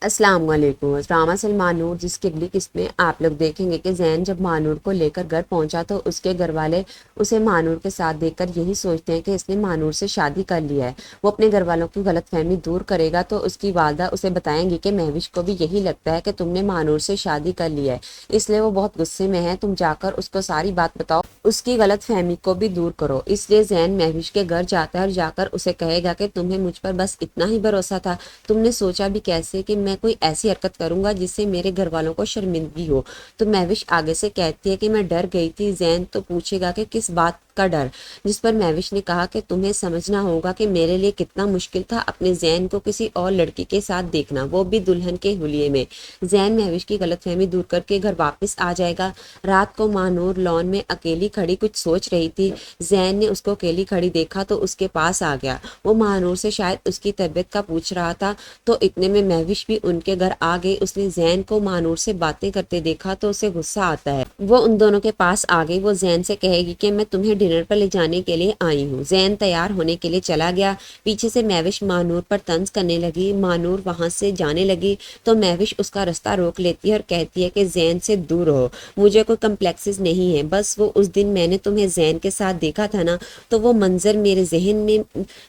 السلام علیکم۔ ڈرامہ سلمان نور جس کی اگلی قسط میں آپ لوگ دیکھیں گے کہ زین جب مانور کو لے کر گھر پہنچا تو اس کے گھر والے اسے مانور کے ساتھ دیکھ کر یہی سوچتے ہیں کہ اس نے مانور سے شادی کر لیا ہے۔ وہ اپنے گھر والوں کی غلط فہمی دور کرے گا تو اس کی والدہ اسے بتائیں گی کہ مہوش کو بھی یہی لگتا ہے کہ تم نے مانور سے شادی کر لی ہے، اس لیے وہ بہت غصے میں ہے، تم جا کر اس کو ساری بات بتاؤ، اس کی غلط فہمی کو بھی دور کرو۔ اس لیے زین مہوش کے گھر جاتا ہے اور جا کر اسے کہے گا کہ تمہیں مجھ پر بس اتنا ہی بھروسہ تھا، تم نے سوچا بھی کیسے کہ میں کوئی ایسی حرکت کروں گا جس سے میرے گھر والوں کو شرمندگی ہو۔ تو مہوش آگے سے کہتی ہے کہ میں ڈر گئی تھی۔ زین تو پوچھے گا کہ کس بات کا ڈر، جس پر مہوش نے کہا کہ تمہیں سمجھنا ہوگا کہ میرے لیے کتنا مشکل تھا اپنے زین کو کسی اور لڑکی کے ساتھ دیکھنا، وہ بھی دلہن کے حلیے میں۔ زین مہوش کی غلط فہمی دور کر کے گھر واپس آ جائے گا۔ رات کو مانور لان میں اکیلی کھڑی کچھ سوچ رہی تھی۔ زین نے اس کو اکیلی کھڑی دیکھا تو اس کے پاس آ گیا۔ وہ مانور سے شاید اس کی طبیعت کا پوچھ رہا تھا، تو اتنے میں مہوش بھی ان کے گھر آ گئی۔ اس نے زین کو مانور سے باتیں کرتے دیکھا تو اسے غصہ آتا ہے۔ وہ ان دونوں کے پاس آ گئی۔ وہ زین سے کہے گی کہ میں تمہیں ڈنر پر لے جانے کے لیے آئی ہوں۔ زین تیار ہونے کے لیے چلا گیا۔ پیچھے سے مہوش مانور پر طنز کرنے لگی۔ مانور وہاں سے جانے لگی تو مہوش اس کا رستہ روک لیتی ہے اور کہتی ہے کہ زین سے دور ہو، مجھے کوئی کمپلیکسز نہیں ہے، بس وہ اس دن میں نے تمہیں زین کے ساتھ دیکھا تھا نا، تو وہ منظر میرے ذہن میں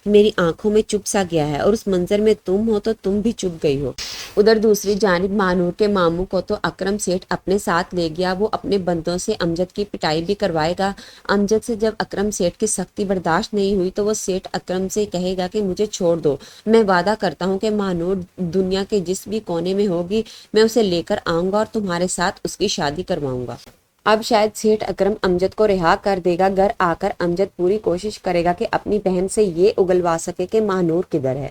میری آنکھوں میں چپ سا گیا ہے، اور اس منظر میں تم ہو تو تم بھی چپ گئی ہو۔ ادھر دوسری جانب مانور کے ماموں کو تو اکرم سیٹھ اپنے ساتھ لے گیا۔ وہ اپنے بندوں سے امجد کی پٹائی بھی کروائے گا۔ امجد سے جب اکرم سیٹھ کی سختی برداشت نہیں ہوئی تو وہ سیٹھ اکرم سے کہے گا کہ مجھے چھوڑ دو، میں وعدہ کرتا ہوں کہ مانور دنیا کے جس بھی کونے میں ہوگی میں اسے لے کر آؤں گا اور تمہارے ساتھ اس کی شادی کرواؤں گا۔ اب شاید سیٹھ اکرم امجد کو رہا کر دے گا۔ گھر آ کر امجد پوری کوشش کرے گا کہ اپنی بہن سے یہ اگلوا سکے کہ مانور کدھر ہے۔